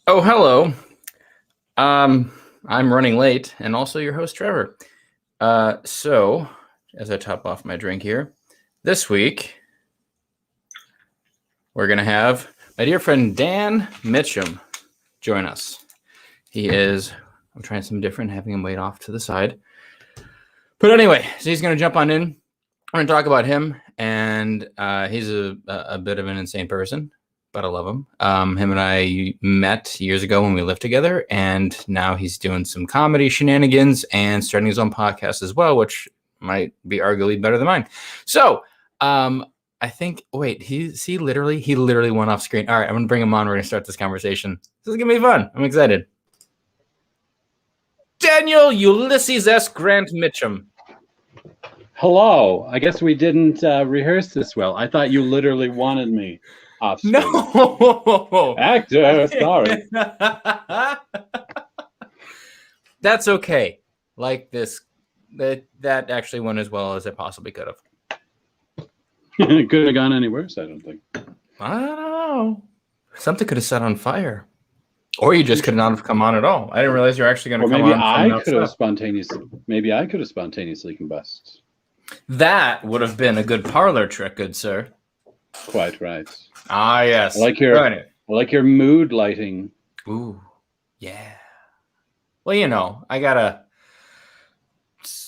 Oh, hello. I'm running late, and also your host, Trevor. So, as I top off my drink here, this week we're going to have my dear friend Dan Mitchem join us. I'm trying something different, having him wait off to the side. But anyway, so he's going to jump on in. We're going to talk about him, and he's a bit of an insane person, but I love him. Him and I met years ago when we lived together, and now he's doing some comedy shenanigans and starting his own podcast as well, which might be arguably better than mine. So, I think. Wait, he literally went off screen. All right, I'm gonna bring him on. We're gonna start this conversation. This is gonna be fun. I'm excited. Daniel Ulysses S. Grant Mitchem. Hello. I guess we didn't rehearse this well. I thought you literally wanted me off screen. No, Actor, sorry. That's okay. Like this, that actually went as well as it possibly could have. It could have gone any worse, I don't think. I don't know. Something could have set on fire. Or you just could not have come on at all. I didn't realize you're actually going to come on. Maybe I could have spontaneously combusted. That would have been a good parlor trick, good sir. Quite right. Ah, yes. I like your mood lighting. Ooh, yeah. Well, I gotta.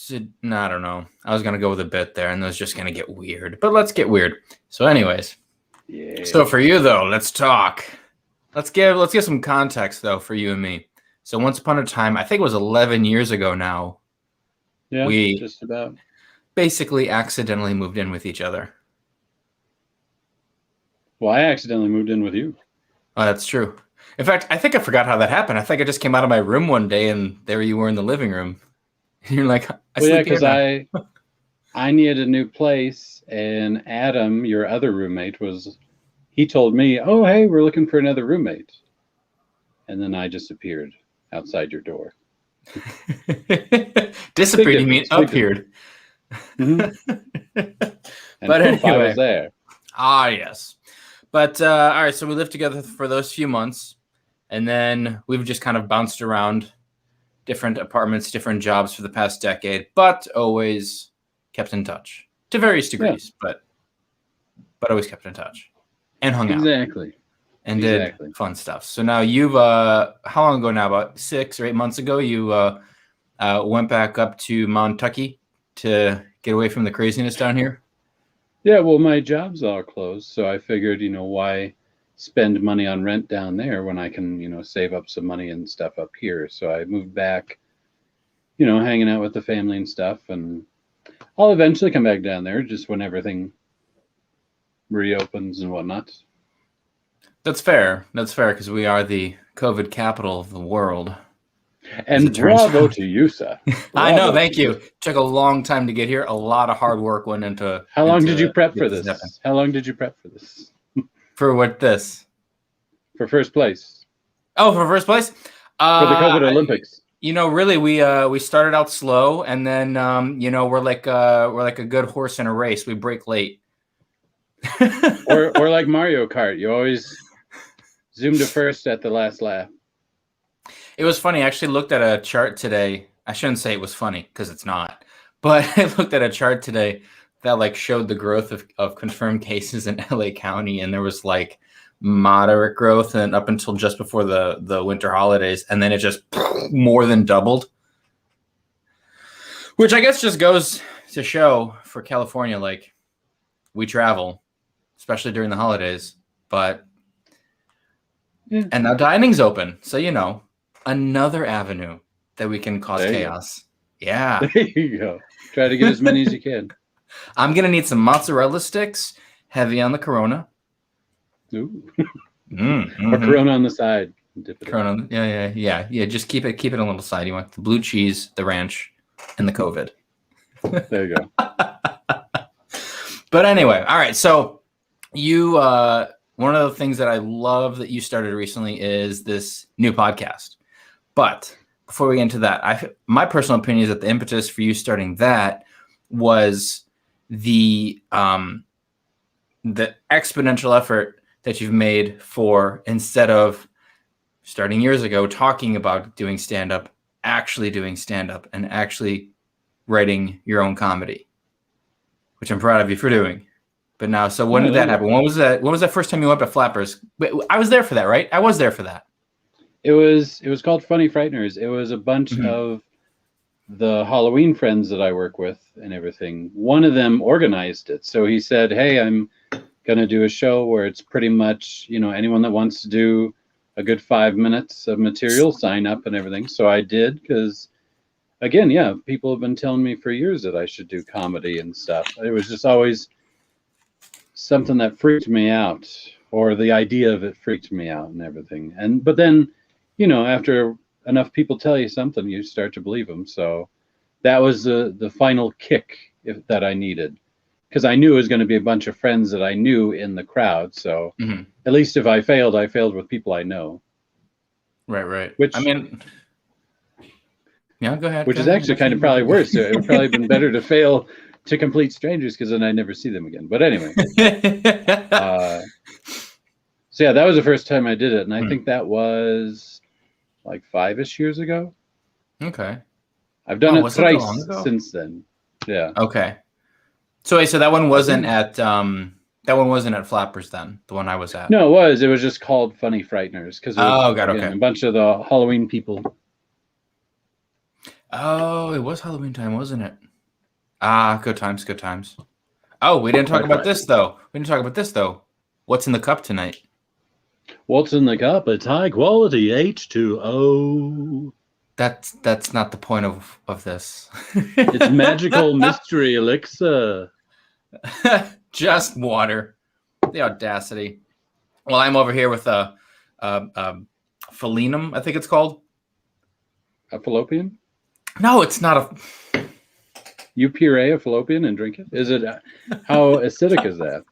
I don't know. I was gonna go with a bit there, and it was just gonna get weird. But let's get weird. So, anyways. Yeah. So for you though, let's talk. Let's give some context though for you and me. So once upon a time, I think it was 11 years ago now. Yeah, we just about basically accidentally moved in with each other. Well, I accidentally moved in with you. Oh, that's true. In fact, I think I forgot how that happened. I think I just came out of my room one day and there you were in the living room. And you're like, because I needed a new place, and Adam, your other roommate, he told me, "Oh, hey, we're looking for another roommate." And then I just appeared outside your door. Disappeared, you mean appeared. Mm-hmm. But anyway, I was there. Ah, yes. But all right, so we lived together for those few months, and then we've just kind of bounced around different apartments, different jobs for the past decade, but always kept in touch to various degrees, but always kept in touch and hung out. Exactly. And did fun stuff. So now you've, how long ago now? About 6 or 8 months ago, you went back up to Montucky to get away from the craziness down here? Yeah, well, my job's all closed, so I figured, why spend money on rent down there when I can, save up some money and stuff up here. So I moved back, hanging out with the family and stuff, and I'll eventually come back down there just when everything reopens and whatnot. That's fair. That's fair, because we are the COVID capital of the world. And bravo to you, sir. I know, thank you. Took a long time to get here. A lot of hard work went into. How long did you prep for this? How long did you prep for this? For what this? For first place. Oh, for first place? For the COVID Olympics. Really, we started out slow, and then we're like a good horse in a race. We break late. or like Mario Kart, you always zoom to first at the last lap. It was funny. I actually looked at a chart today. I shouldn't say it was funny because it's not, but I looked at a chart today that showed the growth of confirmed cases in LA County, and there was moderate growth and up until just before the winter holidays, and then it just more than doubled, which I guess just goes to show for California, we travel, especially during the holidays, and now dining's open, so another avenue that we can cause chaos. Yeah, there you go. Try to get as many as you can. I'm gonna need some mozzarella sticks, heavy on the Corona. Ooh. Or Corona on the side. Corona, yeah. Just keep it on a little side. You want the blue cheese, the ranch, and the COVID. There you go. But anyway, all right. So you, one of the things that I love that you started recently is this new podcast. But before we get into that, my personal opinion is that the impetus for you starting that was the exponential effort that you've made for, instead of starting years ago, talking about doing stand-up, actually doing stand-up, and actually writing your own comedy, which I'm proud of you for doing. But now, so when did that happen? When was that? When was that first time you went to Flappers? I was there for that, right? I was there for that. It was called Funny Frighteners. It was a bunch of the Halloween friends that I work with and everything. One of them organized it. So he said, hey, I'm going to do a show where it's pretty much, you know, anyone that wants to do a good 5 minutes of material, sign up and everything. So I did, because again, yeah, people have been telling me for years that I should do comedy and stuff. It was just always something that freaked me out, or the idea of it freaked me out and everything. But then, you know, after enough people tell you something, you start to believe them. So that was the final kick that I needed, because I knew it was going to be a bunch of friends that I knew in the crowd. So at least if I failed with people I know. Right. Which, I mean, yeah, go ahead. Which is actually kind of probably worse. It would probably been better to fail to complete strangers, because then I never see them again. But anyway, so yeah, that was the first time I did it, and I think that was like 5-ish years ago. Okay. I've done it thrice since then. Yeah. Okay. So that one wasn't at Flappers then, the one I was at. No, it was just called Funny Frighteners, because okay. A bunch of the Halloween people. Oh, it was Halloween time, wasn't it? Good times. Oh, we didn't talk about this though. What's in the cup tonight? What's in the cup? It's high quality H2O. That's not the point of this. It's magical mystery elixir. Just water. The audacity. Well, I'm over here with a Falinum, I think it's called. A fallopian? No, it's not a. You puree a fallopian and drink it? Is it? How acidic is that?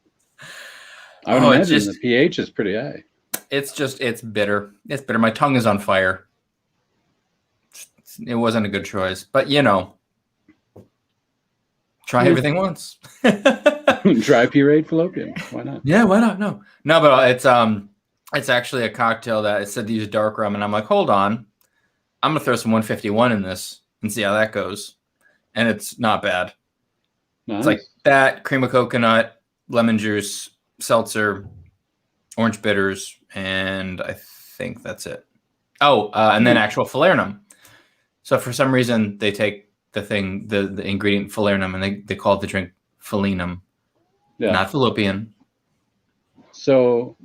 I would imagine the pH is pretty high. It's bitter. It's bitter. My tongue is on fire. It wasn't a good choice, but you know, try everything once. Dry pureed fallopian. Why not? Yeah, why not? No, but it's actually a cocktail that it said to use dark rum, and I'm like, hold on, I'm gonna throw some 151 in this and see how that goes, and it's not bad. Nice. It's like that, cream of coconut, lemon juice, seltzer, orange bitters, and I think that's it. Oh, and then actual falernum. So for some reason they take the ingredient falernum, and they call the drink falinum, not fallopian. So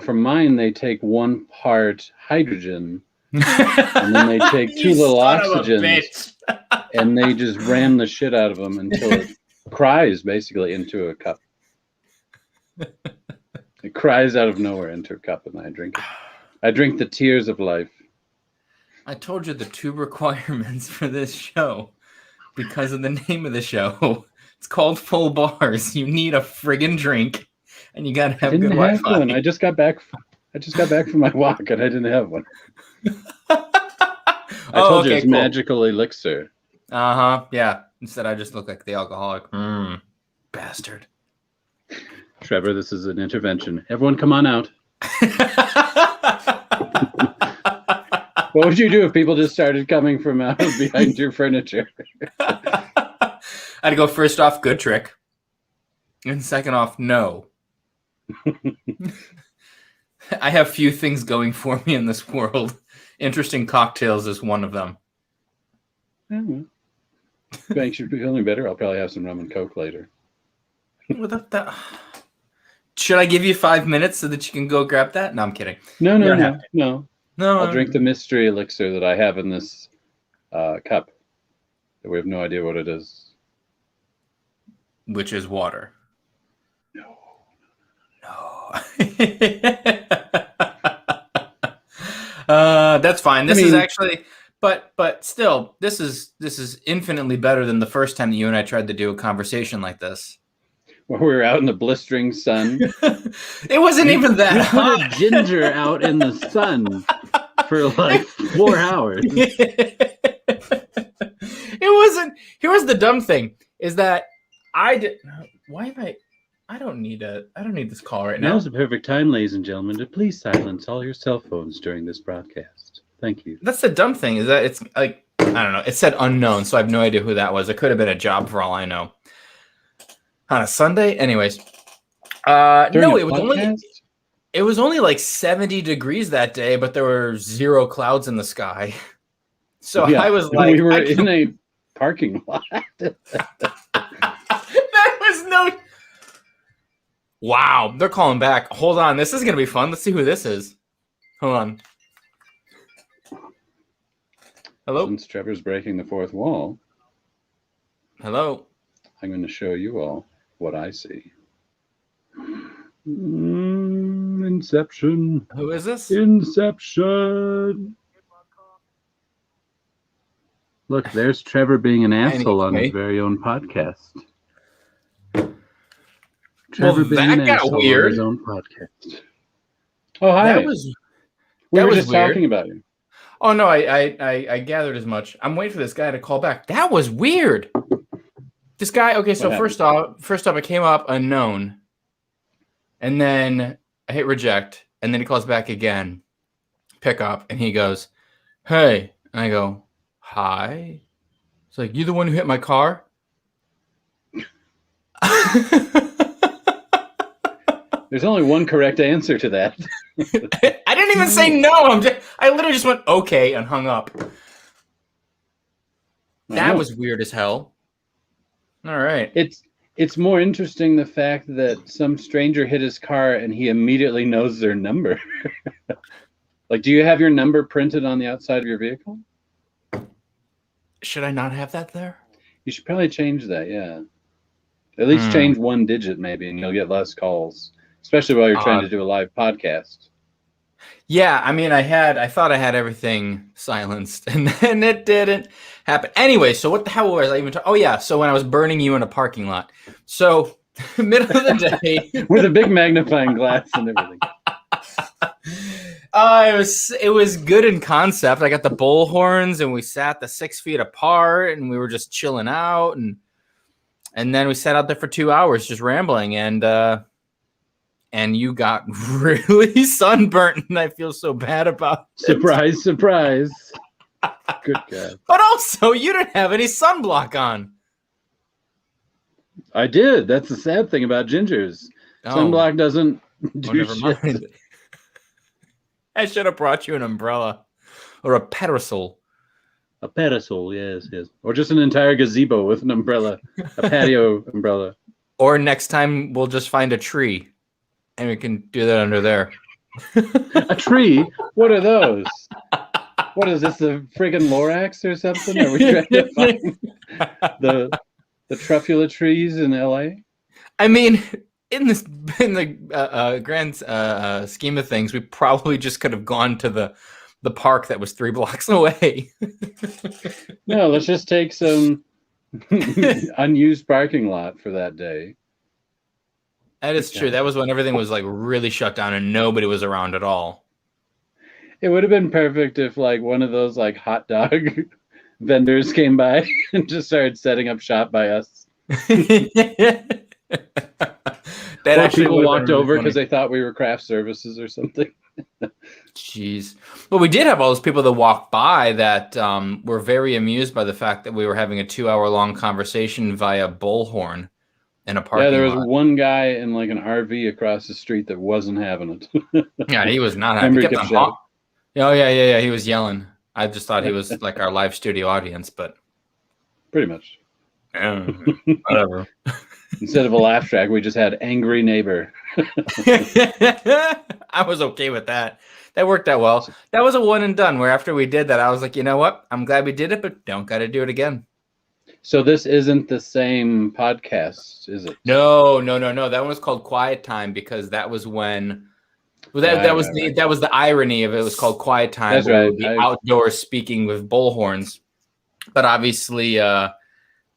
for mine, they take 1 part hydrogen, and then they take 2 little oxygens, and they just ram the shit out of them until it cries basically into a cup. It cries out of nowhere into a cup, and I drink it. I drink the tears of life. I told you the 2 requirements for this show because of the name of the show. It's called Full Bars. You need a friggin' drink, and you gotta have good Wi-Fi. One. I just got back from my walk, and I didn't have one. I told you it's magical elixir. Yeah. Instead, I just look like the alcoholic. Bastard. Trevor, this is an intervention. Everyone, come on out. What would you do if people just started coming from out behind your furniture? I'd go, first off, good trick. And second off, no. I have few things going for me in this world. Interesting cocktails is one of them. Makes you feel any better? I'll probably have some rum and coke later. Should I give you 5 minutes so that you can go grab that? No, I'm kidding. No. I'll drink the mystery elixir that I have in this cup. That we have no idea what it is. Which is water. No. That's fine. This is actually, but still, this is infinitely better than the first time that you and I tried to do a conversation like this. Where we were out in the blistering sun. It wasn't even that hot. We put a ginger out in the sun for like 4 hours. It wasn't. Here was the dumb thing: is that I I don't need this call right now. Now's the perfect time, ladies and gentlemen, to please silence all your cell phones during this broadcast. Thank you. That's the dumb thing, is that it's like, I don't know. It said unknown, so I have no idea who that was. It could have been a job for all I know. On a Sunday? Anyways. No, it was only like 70 degrees that day, but there were 0 clouds in the sky. So yeah, I was like, we were in a parking lot. That was no. Wow, they're calling back. Hold on, this is gonna be fun. Let's see who this is. Hold on. Hello. Since Trevor's breaking the fourth wall, hello. I'm going to show you all what I see. Inception. Who is this? Inception. Look, there's Trevor being an asshole on his very own podcast. Trevor being an asshole on his own podcast. Oh, hi. We were just talking about you. Oh no, I gathered as much. I'm waiting for this guy to call back. That was weird. This guy. Okay, so first off, it came up unknown, and then I hit reject, and then he calls back again. Pick up, and he goes, "Hey," and I go, "Hi." It's like, "You the one who hit my car?" There's only one correct answer to that. I didn't even say no. I literally just went okay and hung up. That was weird as hell. All right. It's more interesting the fact that some stranger hit his car and he immediately knows their number. Like, do you have your number printed on the outside of your vehicle? Should I not have that there? You should probably change that, yeah. At least change one digit maybe and you'll get less calls. Especially while you're trying to do a live podcast. Yeah, I mean, I thought I had everything silenced, and then it didn't happen. Anyway, so what the hell was I even talking? Oh, yeah, so when I was burning you in a parking lot. So, middle of the day. With a big magnifying glass and everything. It was good in concept. I got the bullhorns, and we sat the 6 feet apart, and we were just chilling out, and then we sat out there for 2 hours just rambling, and you got really sunburnt, and I feel so bad about it. Surprise, surprise. Good God. But also, you didn't have any sunblock on. I did. That's the sad thing about gingers. Sunblock doesn't do shit. Mind. I should have brought you an umbrella or a parasol. A parasol, yes. Or just an entire gazebo with an umbrella, a patio umbrella. Or next time, we'll just find a tree. And we can do that under there. A tree? What are those? What is this, the friggin' Lorax or something? Are we trying to find the truffula trees in LA? I mean, in the grand scheme of things, we probably just could have gone to the park that was 3 blocks away. No, let's just take some unused parking lot for that day. That is true. That was when everything was like really shut down and nobody was around at all. It would have been perfect if like one of those like hot dog vendors came by and just started setting up shop by us. That or people walked over because they thought we were craft services or something. Jeez. Well, we did have all those people that walked by that were very amused by the fact that we were having a 2-hour-long conversation via bullhorn. In a parking lot. There was lot. One guy in like an RV across the street that wasn't having it. Yeah, he was not having it. Oh, yeah. He was yelling. I just thought he was like our live studio audience, but pretty much. Yeah, whatever. Instead of a laugh track, we just had angry neighbor. I was okay with that. That worked out well. That was a one and done. Where after we did that, I was like, you know what? I'm glad we did it, but don't got to do it again. So this isn't the same podcast, is it? No. That one was called Quiet Time because that was when that was the irony of it. It was called Quiet Time. That's right. The outdoors speaking with bullhorns. But obviously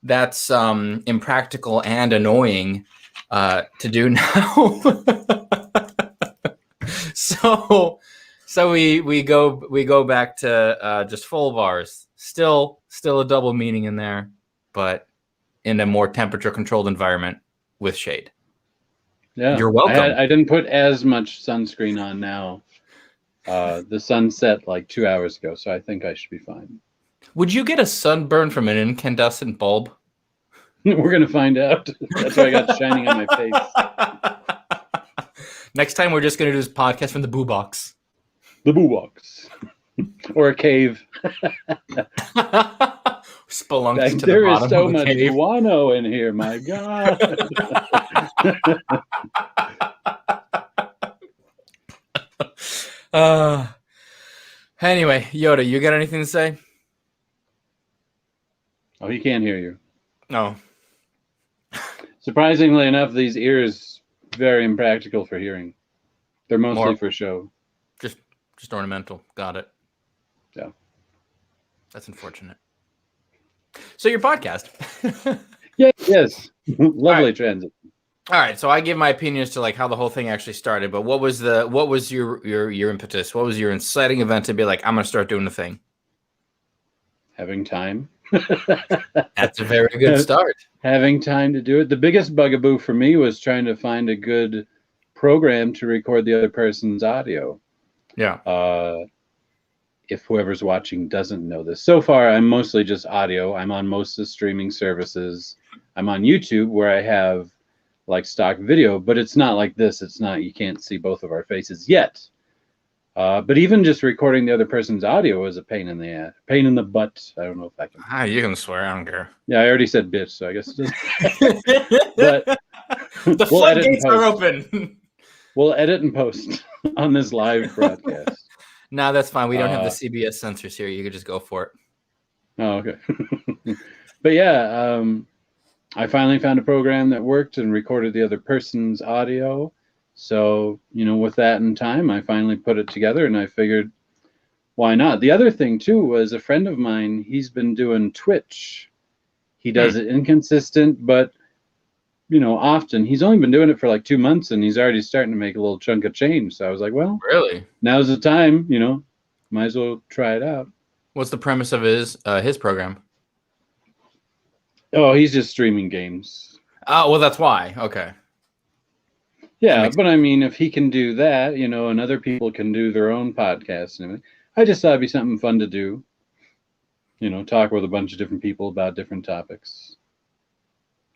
that's impractical and annoying to do now. So we go back to just full bars. Still a double meaning in there. But in a more temperature-controlled environment with shade. Yeah, You're welcome. I didn't put as much sunscreen on now. The sun set like 2 hours ago, so I think I should be fine. Would you get a sunburn from an incandescent bulb? We're gonna find out. That's why I got shining on my face. Next time, we're just going to do this podcast from the boo box. The boo box. Or a cave. Spelunks Like, to the there is bottom so of the much cave. guano in here, my God. Anyway, Yoda, you got anything to say? Oh, he can't hear you. No. Surprisingly enough, these ears very impractical for hearing. They're mostly More. for show. Just ornamental. Got it. Yeah. That's unfortunate. So your podcast. Yeah, yes. Lovely right. transit. All right, so I give my opinions to like how the whole thing actually started, but what was your impetus? What was your inciting event to be like, I'm gonna start doing the thing? Having time. That's a very good start. Having time to do it. The biggest bugaboo for me was trying to find a good program to record the other person's audio. Yeah. If whoever's watching doesn't know this. So far, I'm mostly just audio. I'm on most of the streaming services. I'm on YouTube where I have like stock video, but it's not like this. It's not, you can't see both of our faces yet. But even just recording the other person's audio is a pain in the butt. I don't know if I can. You can swear. I don't care. Yeah, I already said bitch, so I guess it doesn't. But the floodgates are open. We'll edit and post on this live broadcast. No, that's fine. We don't have the CBS censors here. You could just go for it. Oh, okay. But yeah, I finally found a program that worked and recorded the other person's audio. So, with that in time, I finally put it together and I figured, why not? The other thing, too, was a friend of mine, he's been doing Twitch. He does it inconsistent, but, often. He's only been doing it for like 2 months and he's already starting to make a little chunk of change. So I was like, well, really? Now's the time, might as well try it out. What's the premise of his program? Oh, he's just streaming games. Oh, well, that's why. Okay. Yeah, but I mean, if he can do that, and other people can do their own podcasts and everything, I just thought it'd be something fun to do. Talk with a bunch of different people about different topics.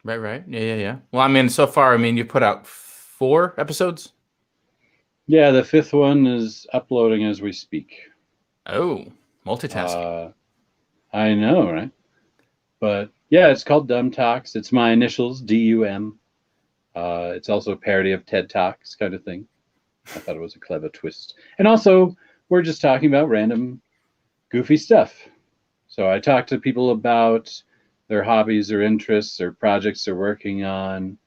Right. Yeah. Well, I mean, so far, you put out 4 episodes? Yeah, the 5th one is uploading as we speak. Oh, multitasking. I know, right? But yeah, it's called Dumb Talks. It's my initials, D.U.M. It's also a parody of TED Talks kind of thing. I thought it was a clever twist. And also, we're just talking about random goofy stuff. So I talk to people about their hobbies or interests or projects they're working on.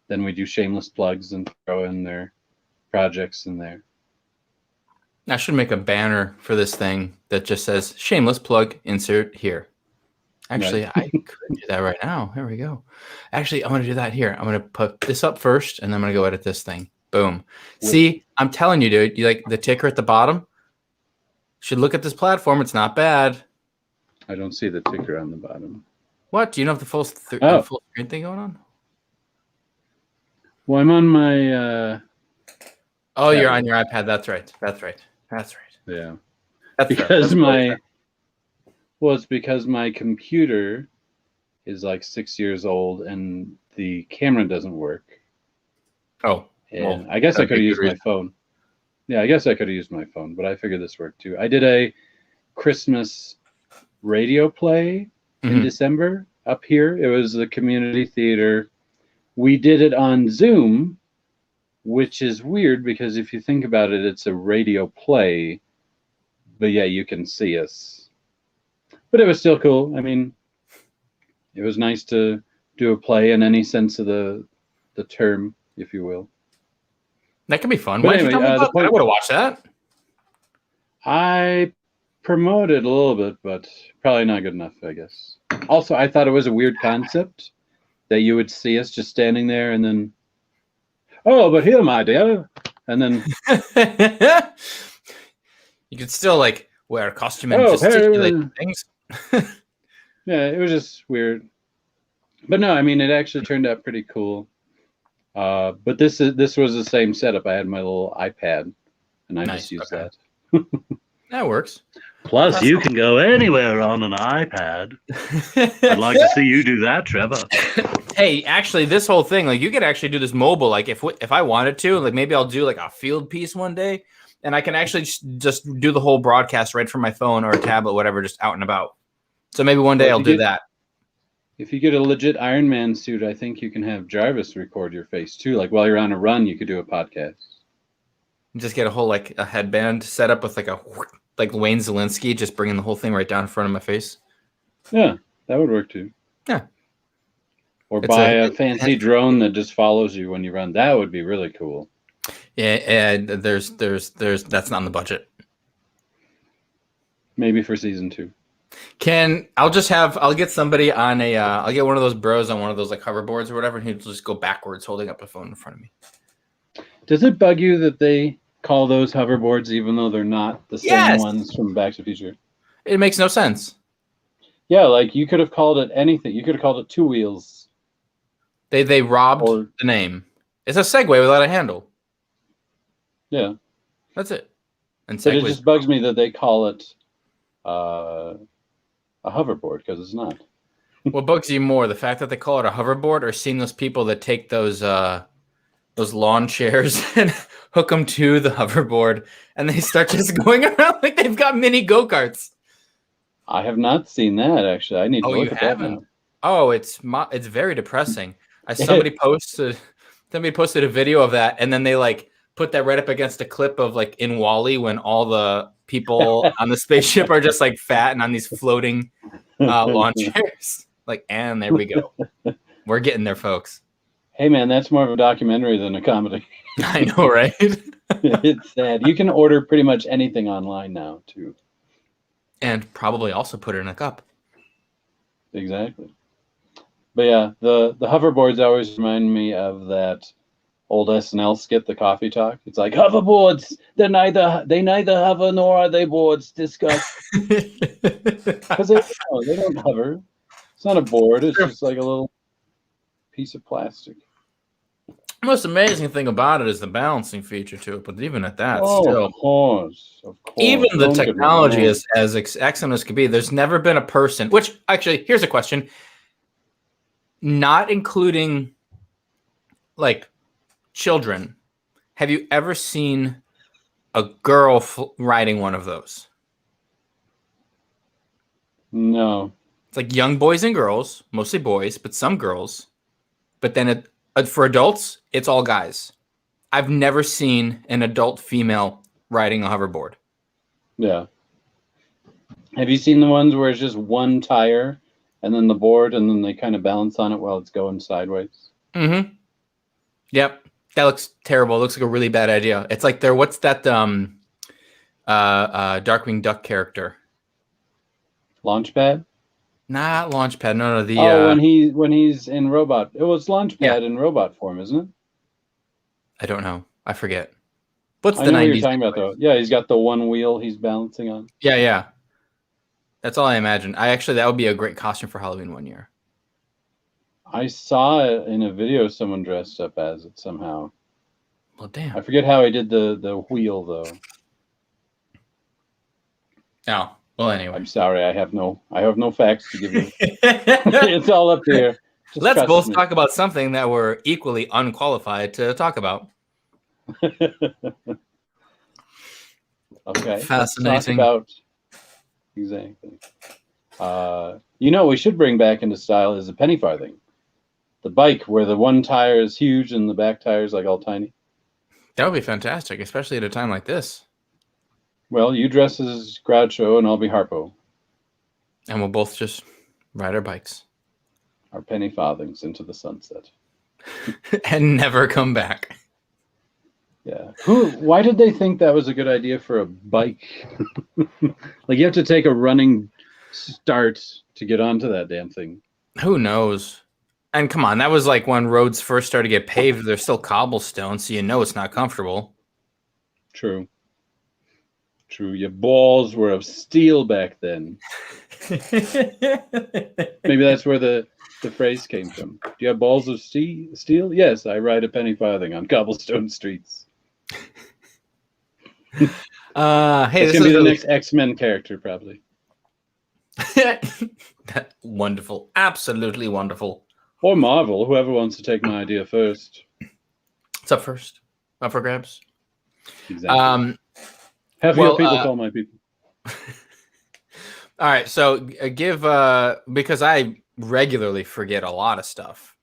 Then we do shameless plugs and throw in their projects in there. I should make a banner for this thing that just says shameless plug, insert here. Actually, right. I could do that right now. There we go. Actually, I'm going to do that here. I'm going to put this up first, and then I'm going to go edit this thing. Boom. See, I'm telling you, dude, you like the ticker at the bottom? Should look at this platform. It's not bad. I don't see the ticker on the bottom. What? Do you know if the full screen thing going on? Well, I'm on my... Oh, you're on your iPad. That's right. Yeah. That's because it's because my computer is like 6 years old and the camera doesn't work. Oh. And well, I guess I could have used my phone. Yeah, I guess I could have used my phone, but I figured this worked too. I did a Christmas radio play in December up here. It was the community theater. We did it on Zoom, which is weird because if you think about it, it's a radio play, but yeah, you can see us. But it was still cool. I mean, it was nice to do a play in any sense of the term, if you will. That can be fun. But Why anyway, did you tell me about that? I would have watched that. I promoted a little bit, but probably not good enough, I guess. Also, I thought it was a weird concept that you would see us just standing there and then, oh, but here, my dear. And then you could still like wear a costume and gesticulate things. Yeah, it was just weird. But no, I mean, it actually turned out pretty cool. But this was the same setup. I had my little iPad, and I Nice. just used Okay. that. That works. Plus, you can go anywhere on an iPad. I'd like to see you do that, Trevor. Hey, actually, this whole thing, like, you could actually do this mobile. Like, if I wanted to, like, maybe I'll do like a field piece one day, and I can actually just do the whole broadcast right from my phone or a tablet, whatever, just out and about. So maybe one day Well, I'll do that. If you get a legit Iron Man suit, I think you can have Jarvis record your face too. Like while you're on a run, you could do a podcast. Just get a whole like a headband set up with like Wayne Zelinsky, just bringing the whole thing right down in front of my face. Yeah, that would work too. Yeah. Or buy a fancy drone that just follows you when you run. That would be really cool. Yeah, and there's that's not in the budget. Maybe for season 2. I'll get somebody on I'll get one of those bros on one of those like hoverboards or whatever, and he'll just go backwards holding up a phone in front of me. Does it bug you that they call those hoverboards even though they're not the same ones from Back to the Future? It makes no sense. Yeah, like you could have called it anything. You could have called it Two Wheels. They robbed the name. It's a Segway without a handle. Yeah. That's it. And but it just bugs me that they call it a hoverboard because it's not. What bugs you more, the fact that they call it a hoverboard, or seeing those people that take those lawn chairs and hook them to the hoverboard and they start just going around like they've got mini go-karts? I have not seen that actually. I need to look at that now. Oh, it's very depressing. Somebody posted a video of that, and then they like put that right up against a clip of like in WALL-E when all the people on the spaceship are just like fat and on these floating lawn chairs. Like, and there we go. We're getting there, folks. Hey man, that's more of a documentary than a comedy. I know, right? It's sad. You can order pretty much anything online now too. And probably also put it in a cup. Exactly. But yeah, the hoverboards always remind me of that old SNL skit, The Coffee Talk. It's like hoverboards. They neither hover nor are they boards. Discuss. Because they don't hover. It's not a board. It's just like a little piece of plastic. The most amazing thing about it is the balancing feature to it. But even at that, still, of course. Even the technology is as excellent as could be. There's never been a person. Which actually, here's a question. Not including like children, have you ever seen a girl riding one of those? No. It's like young boys and girls, mostly boys, but some girls. But then for adults, it's all guys. I've never seen an adult female riding a hoverboard. Yeah. Have you seen the ones where it's just one tire and then the board, and then they kind of balance on it while it's going sideways? Mm-hmm. Yep. That looks terrible. It looks like a really bad idea. It's like what's that Darkwing Duck character? Launchpad? Not Launchpad. No. When he's in robot. It was Launchpad in robot form, isn't it? I don't know. I forget. What's I the know 90s? What you're talking about though. Yeah, he's got the one wheel he's balancing on. Yeah. That's all I imagine. That would be a great costume for Halloween one year. I saw it in a video someone dressed up as it somehow. Well, damn. I forget how he did the wheel though. Oh, well, anyway. I'm sorry, I have no facts to give you. It's all up there. Let's both talk about something that we're equally unqualified to talk about. Okay. Fascinating. Exactly. We should bring back into style is a penny farthing. The bike where the one tire is huge and the back tire is like all tiny. That would be fantastic, especially at a time like this. Well, you dress as Groucho and I'll be Harpo. And we'll both just ride our bikes. Our penny farthings into the sunset. And never come back. Yeah. Why did they think that was a good idea for a bike? Like you have to take a running start to get onto that damn thing. Who knows? And come on, that was like when roads first started to get paved. They're still cobblestone, so it's not comfortable. True. True, your balls were of steel back then. Maybe that's where the phrase came from. Do you have balls of steel? Yes, I ride a penny farthing on cobblestone streets. Hey, It's this gonna be is the really next X-Men character, probably. wonderful, absolutely wonderful. Or Marvel, whoever wants to take my idea first. What's up first? Up for grabs. Exactly. Half well, your people call my people. All right, so give because I regularly forget a lot of stuff,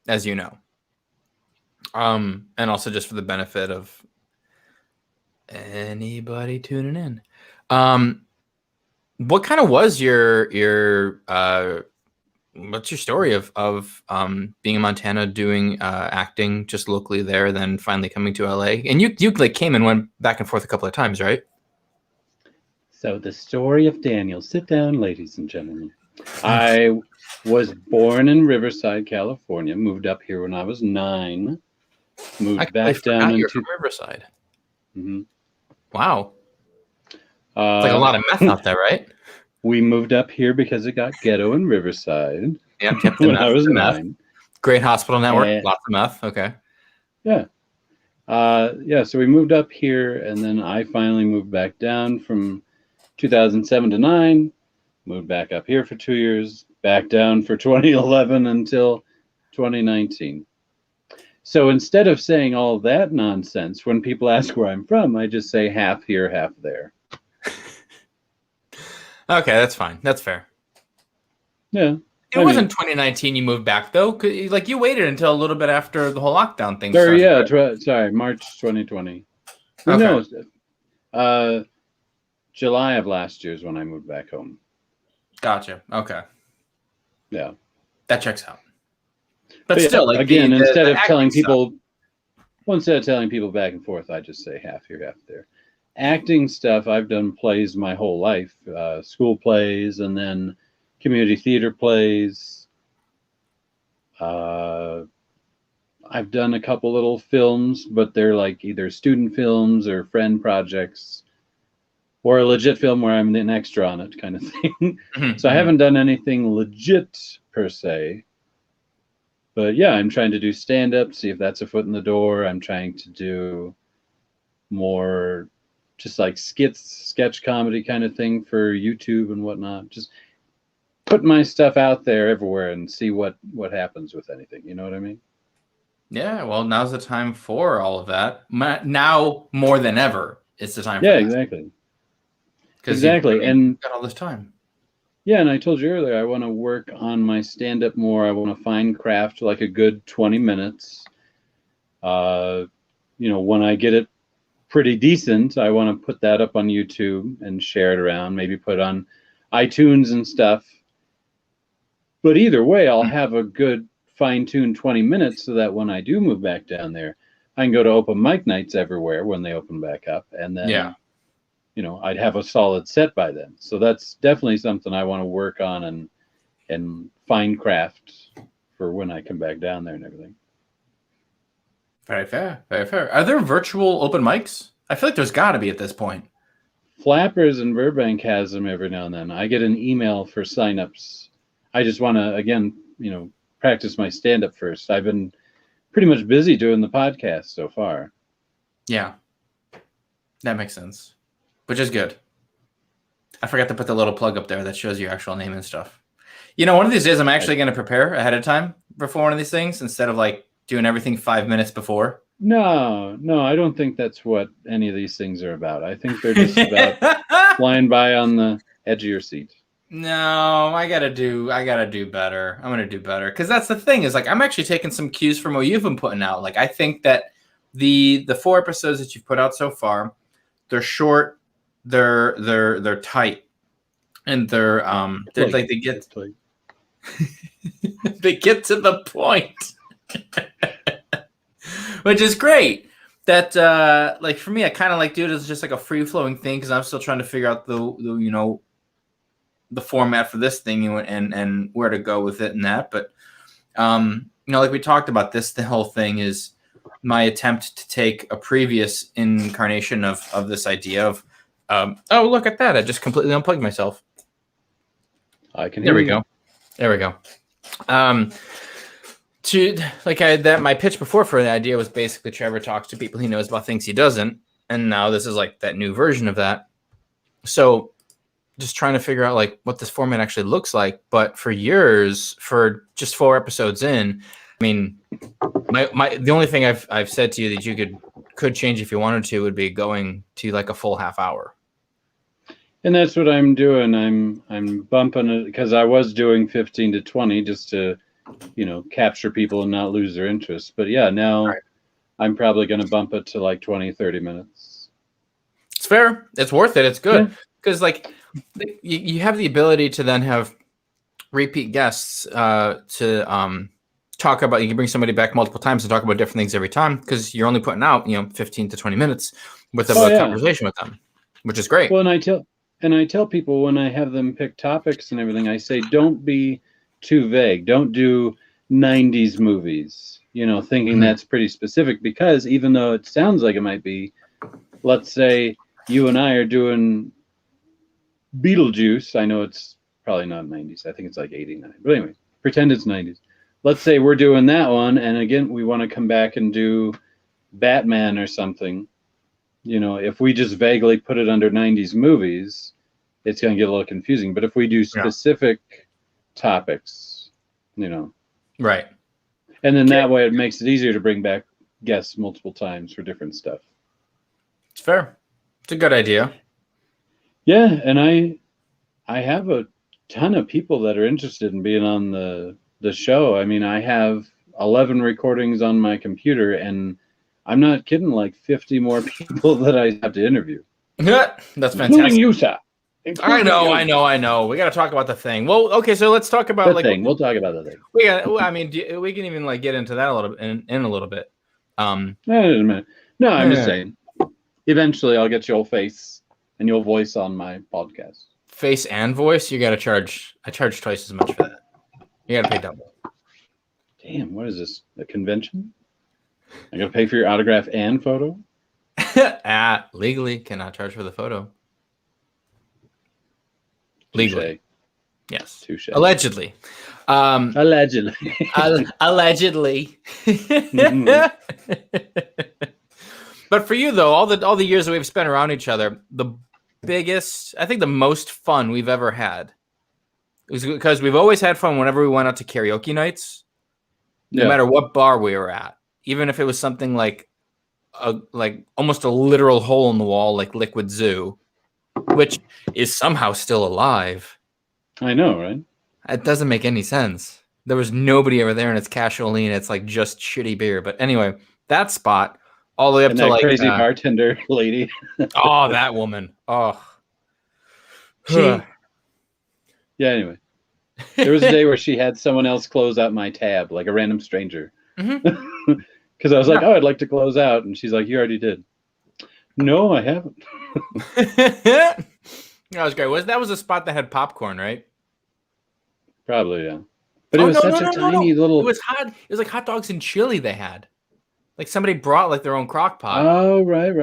as you know. And also just for the benefit of anybody tuning in. What kind of was your what's your story of being in Montana doing acting just locally there, then finally coming to LA? And you like came and went back and forth a couple of times, right? So the story of Daniel. Sit down, ladies and gentlemen. I was born in Riverside, California. Moved up here when I was 9. Moved back down you're into from Riverside. Mhm. Wow, it's like a lot of meth out there, right? We moved up here because it got ghetto in Riverside. Yeah, kept when I was 9. Great hospital network, And- lots of meth. Okay. Yeah. So we moved up here, and then I finally moved back down from 2007 to 9. Moved back up here for 2 years, back down for 2011 until 2019. So instead of saying all that nonsense, when people ask where I'm from, I just say half here, half there. Okay, that's fine. That's fair. Yeah. It wasn't 2019 you moved back, though. Like, you waited until a little bit after the whole lockdown thing started. Yeah, sorry, March 2020. Well, Okay. No, July of last year is when I moved back home. Gotcha. Okay. Yeah. That checks out. But yeah, still, like, again, instead of telling acting stuff. people, instead of telling people back and forth, I just say half here, half there. Acting stuff, I've done plays my whole life, school plays, and then community theater plays. I've done a couple little films, but they're like either student films or friend projects, or a legit film where I'm an extra on it, kind of thing. So I haven't done anything legit per se. But yeah, I'm trying to do stand-up, see if that's a foot in the door. I'm trying to do more just like sketch comedy kind of thing for YouTube and whatnot. Just put my stuff out there everywhere and see what happens with anything. You know what I mean? Yeah, well, now's the time for all of that. Now more than ever, it's the time for Yeah, that. exactly. Exactly. And you've got all this time. yeah, and I told you earlier, I want to work on my stand-up more. I want to fine craft like a good 20 minutes. When I get it pretty decent, I want to put that up on YouTube and share it around, maybe put on iTunes and stuff. But either way, I'll have a good fine-tuned 20 minutes so that when I do move back down there, I can go to open mic nights everywhere when they open back up. And then, I'd have a solid set by then. So that's definitely something I want to work on and fine craft for when I come back down there and everything. Very fair. Very fair. Are there virtual open mics? I feel like there's got to be at this point. Flappers in Burbank has them every now and then. I get an email for signups. I just want to, again, practice my stand-up first. I've been pretty much busy doing the podcast so far. Yeah. That makes sense. Which is good. I forgot to put the little plug up there that shows your actual name and stuff. One of these days I'm actually going to prepare ahead of time before one of these things instead of like doing everything 5 minutes before. No, I don't think that's what any of these things are about. I think they're just about flying by on the edge of your seat. No, I gotta do better. I'm gonna do better because that's the thing is like I'm actually taking some cues from what you've been putting out. Like I think that the 4 episodes that you've put out so far, they're short, they're tight, and they're like they get they get to the point, which is great. That like for me, I kind of like do it as just like a free flowing thing because I'm still trying to figure out the format for this thing and where to go with it and that. But, like we talked about the whole thing is my attempt to take a previous incarnation of this idea of Oh, look at that! I just completely unplugged myself. I can There hear we you. go. There we go. My pitch before for the idea was basically Trevor talks to people he knows about things he doesn't, and now this is like that new version of that. So, just trying to figure out like what this format actually looks like. But for years, for just 4 episodes in, I mean, the only thing I've said to you that you could change if you wanted to would be going to like a full half hour. And that's what I'm doing. I'm bumping it because I was doing 15 to 20 just to, capture people and not lose their interest. But yeah, now Right. I'm probably going to bump it to like 20, 30 minutes. It's fair. It's worth it. It's good because you have the ability to then have repeat guests to talk about. You can bring somebody back multiple times and talk about different things every time because you're only putting out 15 to 20 minutes worth of a conversation with them, which is great. Well, and I tell people when I have them pick topics and everything, I say don't be too vague. Don't do 90s movies, thinking that's pretty specific, because even though it sounds like it might be, let's say you and I are doing Beetlejuice. I know it's probably not 90s. I think it's like 89. But anyway, pretend it's 90s. Let's say we're doing that one, and again, we want to come back and do Batman or something. If we just vaguely put it under 90s movies, it's going to get a little confusing. But if we do specific topics, Right. And then that way it makes it easier to bring back guests multiple times for different stuff. It's fair. It's a good idea. Yeah, and I have a ton of people that are interested in being on the show. I mean, I have 11 recordings on my computer, and I'm not kidding, like 50 more people that I have to interview. Yeah, that's fantastic. Including you, sir. I know. We got to talk about the thing. Well, okay, so let's talk about the thing. We'll talk about the thing. We can even like get into that a little bit in a little bit. No, I'm just saying. Eventually, I'll get your face and your voice on my podcast. Face and voice, you got to charge. I charge twice as much for that. You got to pay double. Damn, what is this? A convention? I got to pay for your autograph and photo? Legally cannot charge for the photo. Legally. Yes. Touche. Allegedly. Allegedly. Allegedly. But for you though, all the years that we've spent around each other, the most fun we've ever had was because we've always had fun whenever we went out to karaoke nights, no matter what bar we were at, even if it was something like almost a literal hole in the wall, like Liquid Zoo, which is somehow still alive. I know, right? It doesn't make any sense. There was nobody over there, and it's casually, and it's like just shitty beer. But anyway, that spot all the way up and to that crazy bartender lady. Oh, that woman. Oh. Yeah, anyway. There was a day where she had someone else close out my tab, like a random stranger. Because I was like, I'd like to close out. And she's like, you already did. No, I haven't. That was great. That was a spot that had popcorn, right? Probably, yeah. But it was such a tiny little... It was hot. It was like hot dogs and chili they had. Like somebody brought like their own crock pot. Oh, right.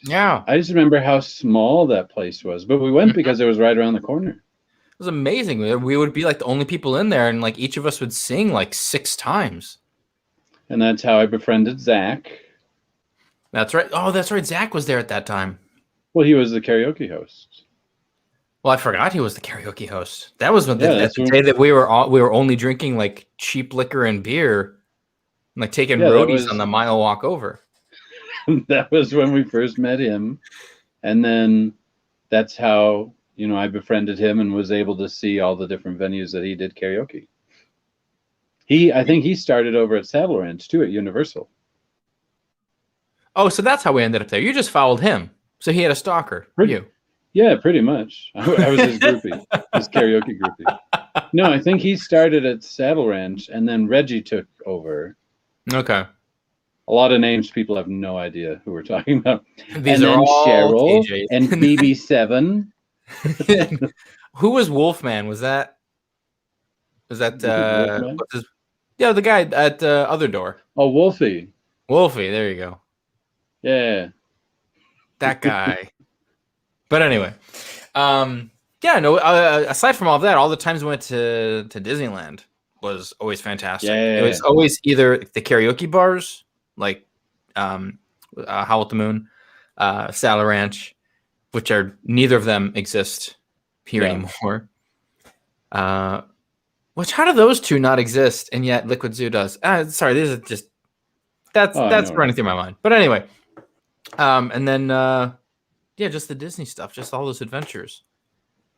Yeah. I just remember how small that place was. But we went because it was right around the corner. It was amazing. We would be like the only people in there, and like each of us would sing like 6 times. And that's how I befriended Zach. That's right. Oh, that's right. Zach was there at that time. Well, he was the karaoke host. Well, I forgot he was the karaoke host. That was the day that we were only drinking like cheap liquor and beer, and like taking roadies on the mile walk over. That was when we first met him, and then that's how I befriended him and was able to see all the different venues that he did karaoke. I think he started over at Saddle Ranch too, at Universal. Oh, so that's how we ended up there. You just followed him. So he had a stalker. You. Yeah, pretty much. I was his groupie, his karaoke groupie. No, I think he started at Saddle Ranch, and then Reggie took over. Okay. A lot of names people have no idea who we're talking about. These are all Cheryl TJs. and BB7. Who was Wolfman? Was that the guy at the other door? Oh, Wolfie. There you go. Yeah. That guy. But anyway, yeah, no. Aside from all of that, all the times we went to Disneyland was always fantastic. Yeah. It was always either the karaoke bars, like Howl at the Moon, Saddle Ranch, which are neither of them exist here anymore. Which how do those two not exist and yet Liquid Zoo does? Sorry, these are just that's running through my mind. But anyway, and then just the Disney stuff, just all those adventures.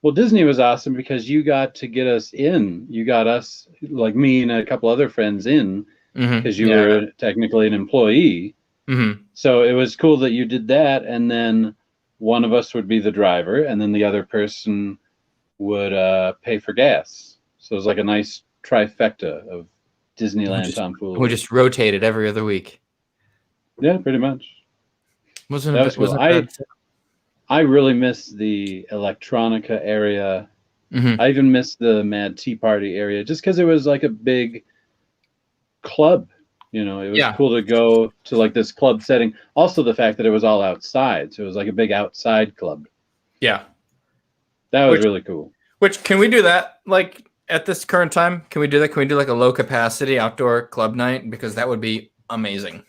Well, Disney was awesome because you got to get us in. You got us, like me and a couple other friends in, because you were technically an employee. Mm-hmm. So it was cool that you did that, and then one of us would be the driver, and then the other person would pay for gas. So it was like a nice trifecta of Disneyland tomfoolery. We just rotated every other week. Yeah, pretty much. Wasn't that was cool. I really miss the electronica area. Mm-hmm. I even miss the Mad Tea Party area, just because it was like a big club. You know, it was cool to go to like this club setting. Also, the fact that it was all outside, so it was like a big outside club. Yeah, that was really cool. Which can we do that like at this current time? Can we do that? Can we do like a low capacity outdoor club night? Because that would be amazing.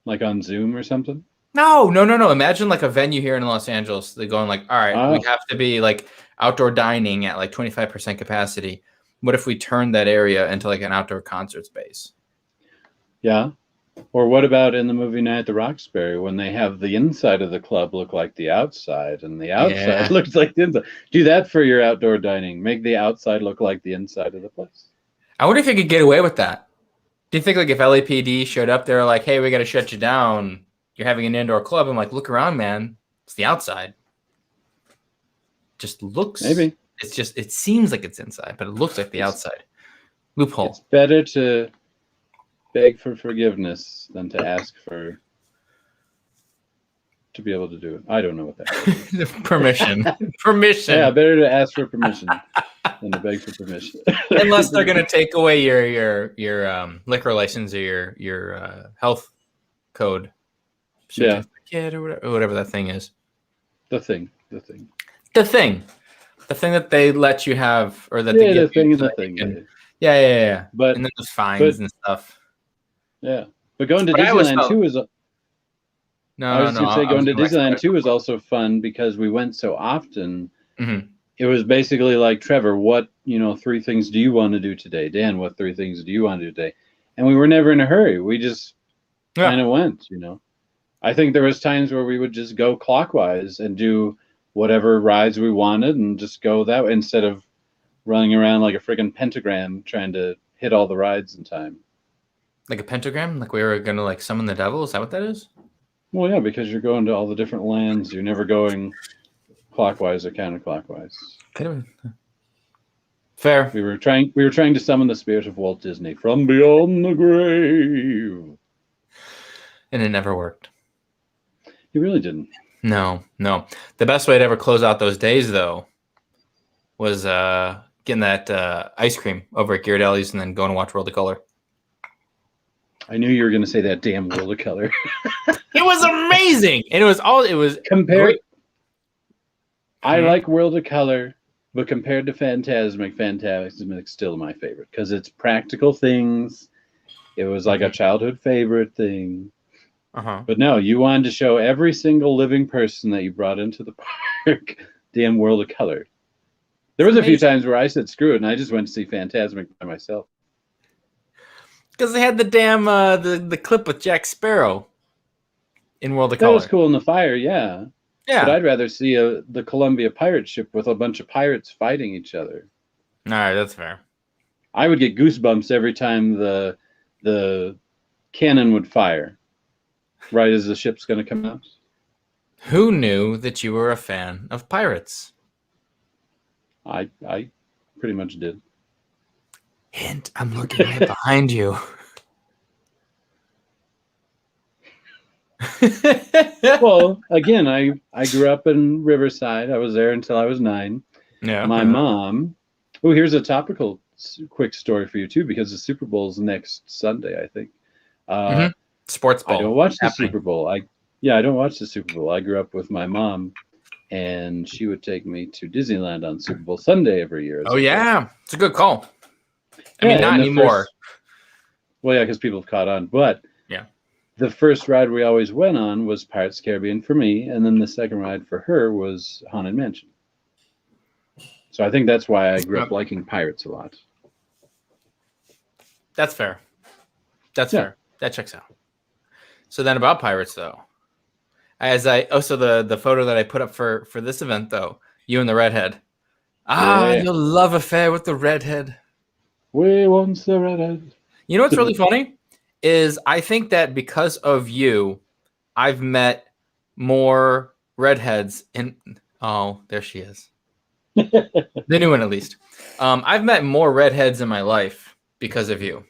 Like on Zoom or something? No. Imagine like a venue here in Los Angeles. They're going like, all right, we have to be like outdoor dining at like 25% capacity. What if we turn that area into like an outdoor concert space? Yeah. Or what about in the movie Night at the Roxbury when they have the inside of the club look like the outside and the outside looks like the inside? Do that for your outdoor dining. Make the outside look like the inside of the place. I wonder if you could get away with that. Do you think like if LAPD showed up, they're like, hey, we got to shut you down. You're having an indoor club. I'm like, look around, man. It's the outside. Just looks. Maybe. It seems like it's inside, but it looks like the outside. Loophole. It's better to beg for forgiveness than to ask to be able to do it. I don't know what that is. Permission. Yeah, better to ask for permission than to beg for permission. Unless they're going to take away your liquor license or your health code. Certificate or whatever that thing is. The thing that they let you have, or that they give the thing you is the thing. Yeah. But and then there's fines and stuff. Yeah, but going to Disneyland too is. I was going to say going to Disneyland too is also fun because we went so often. Mm-hmm. It was basically like, Trevor, what 3 things do you want to do today? Dan, what 3 things do you want to do today? And we were never in a hurry. We just kind of went. I think there was times where we would just go clockwise and do whatever rides we wanted and just go that way instead of running around like a friggin' pentagram trying to hit all the rides in time. Like a pentagram? Like we were going to like summon the devil? Is that what that is? Well, yeah, because you're going to all the different lands. You're never going clockwise or counterclockwise. Fair. We were trying to summon the spirit of Walt Disney from beyond the grave. And it never worked. He really didn't. No. The best way to ever close out those days, though, was getting that ice cream over at Ghirardelli's and then going to watch World of Color. I knew you were going to say that damn World of Color. It was amazing, and it was compared. I like World of Color, but compared to Fantasmic's still my favorite because it's practical things. It was like a childhood favorite thing. But no, you wanted to show every single living person that you brought into the park damn World of Color. There was a few times where I said screw it, and I just went to see Fantasmic by myself. Because they had the damn the clip with Jack Sparrow in World of Color. That was cool in the fire, yeah. But I'd rather see the Columbia pirate ship with a bunch of pirates fighting each other. All right, that's fair. I would get goosebumps every time the cannon would fire, right as the ship's going to come out. Who knew that you were a fan of pirates? I pretty much did. Hint, I'm looking right behind you. Well, again, I grew up in Riverside. I was there until I was 9. Yeah. My mom. Oh, here's a topical quick story for you too, because the Super Bowl's next Sunday, I think. Sports ball. I don't watch the Super Bowl. I don't watch the Super Bowl. I grew up with my mom, and she would take me to Disneyland on Super Bowl Sunday every year. Oh yeah, it's a good call. I Yeah, mean, not and the anymore. Well, yeah, because people have caught on. But Yeah. the first ride we always went on was Pirates of the Caribbean for me, and then the second ride for her was Haunted Mansion. So I think that's why I grew up liking pirates a lot. That's fair. That's Yeah. fair. That checks out. So then about pirates though. So the photo that I put up for this event though, you and the redhead. Yeah. Your love affair with the redhead. We once the redhead. You know what's really funny is I think that because of you, I've met more redheads in. Oh, there she is. The new one, at least. I've met more redheads in my life because of you.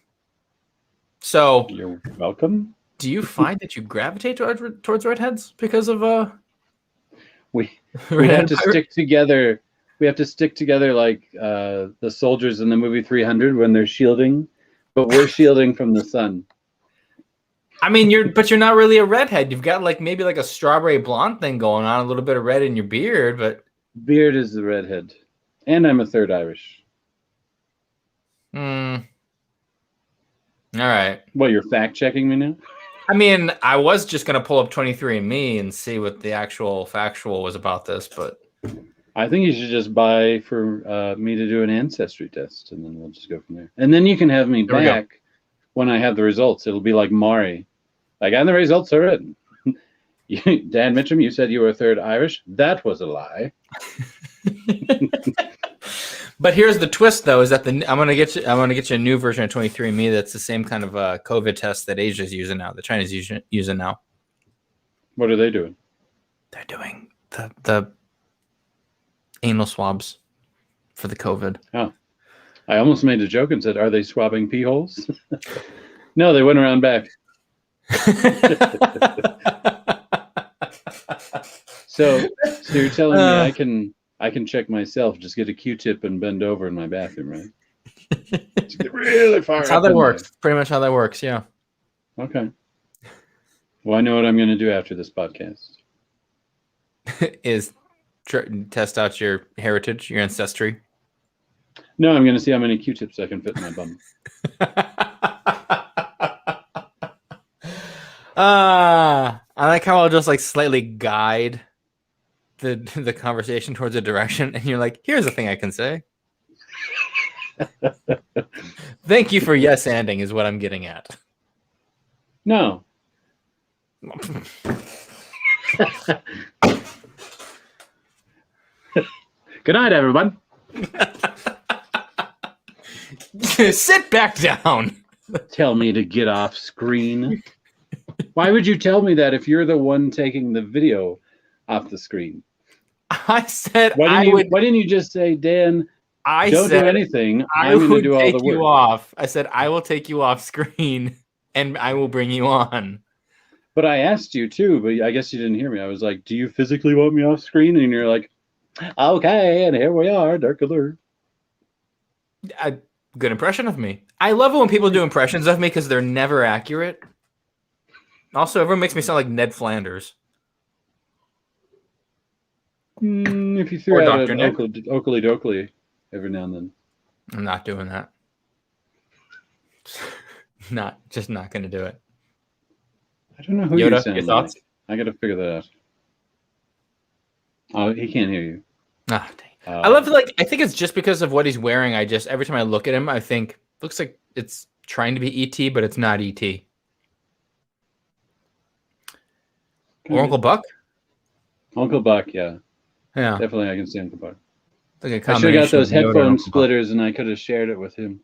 So You're welcome. do you find that you gravitate towards redheads because of We redhead have to pirate? stick together. We have to stick together like the soldiers in the movie 300 when they're shielding, but we're shielding from the sun. I mean, you're not really a redhead. You've got like maybe like a strawberry blonde thing going on, a little bit of red in your beard, but Beard is the redhead, and I'm a third Irish. all right. Well, you're fact checking me now. I mean, I was just gonna pull up 23andMe and see what the actual factual was about this, but I think you should just buy for me to do an ancestry test, and then we'll just go from there. And then you can have me There we go. back when I have the results. It'll be like Mari. Like, and the results are in. Dan Mitchem, you said you were a third Irish. That was a lie. But here's the twist, though: is that I'm gonna get you a new version of 23andMe that's the same kind of COVID test that Asia's using now, the Chinese using now. What are they doing? They're doing the anal swabs for the COVID. Oh, I almost made a joke and said, "Are they swabbing pee holes?" No, they went around back. So you're telling me I can check myself, just get a Q-tip and bend over in my bathroom, right? Just get really far. That's how that works. Pretty much how that works, yeah. Okay. Well, I know what I'm going to do after this podcast. Is test out your heritage, your ancestry. No, I'm going to see how many Q-tips I can fit in my bum. I like how I'll just like slightly guide the conversation towards a direction, and you're like, here's the thing I can say. Thank you for yes-anding is what I'm getting at. No. Good night, everyone. Sit back down. Tell me to get off screen. Why would you tell me that if you're the one taking the video off the screen? I said Why didn't you just say, Dan, don't do anything. I'm going to do all the work. You off. I said, I will take you off screen and I will bring you on. But I asked you too, but I guess you didn't hear me. I was like, do you physically want me off screen? And you're like, okay, and here we are, Dark Alert. A good impression of me. I love it when people do impressions of me because they're never accurate. Also, everyone makes me sound like Ned Flanders. If you threw Or out Dr. an Nick. Oakley Dokley every now and then. I'm not doing that. Not going to do it. I don't know who Yoda, you sound your thoughts? like. I got to figure that out. Oh, he can't hear you. Ah, dang. I love I think it's just because of what he's wearing. Every time I look at him, I think looks like it's trying to be ET, but it's not ET. Or Uncle Buck? Uncle Buck, yeah. Yeah. Definitely I can see Uncle Buck. Like I should have got those headphone splitters and I could have shared it with him.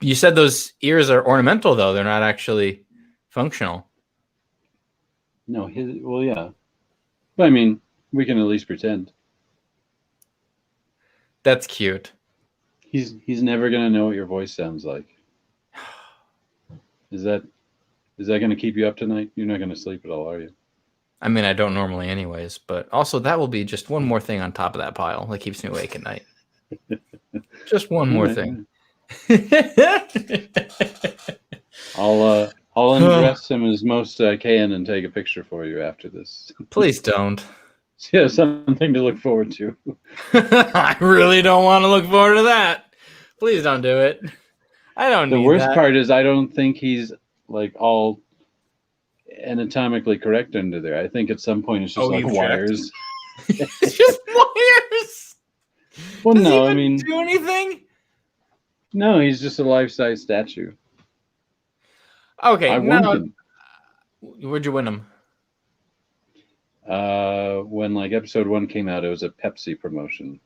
You said those ears are ornamental, though. They're not actually functional. No, well, yeah. But I mean, we can at least pretend. That's cute. He's never gonna know what your voice sounds like. Is that gonna keep you up tonight? You're not gonna sleep at all, are you? I mean, I don't normally anyways, but also that will be just one more thing on top of that pile that keeps me awake at night. Just one more thing. I'll undress him as most can and take a picture for you after this. Please don't. So, yeah, something to look forward to. I really don't want to look forward to that. Please don't do it. I don't The need worst that. part is I don't think he's like all anatomically correct under there. I think at some point it's just like you've checked? wires. It's just wires. Well, Does he no, I even mean, do anything? no, he's just a life-size statue. Okay, I won no. him Where'd you win him? when like episode 1 came out. It was a Pepsi promotion.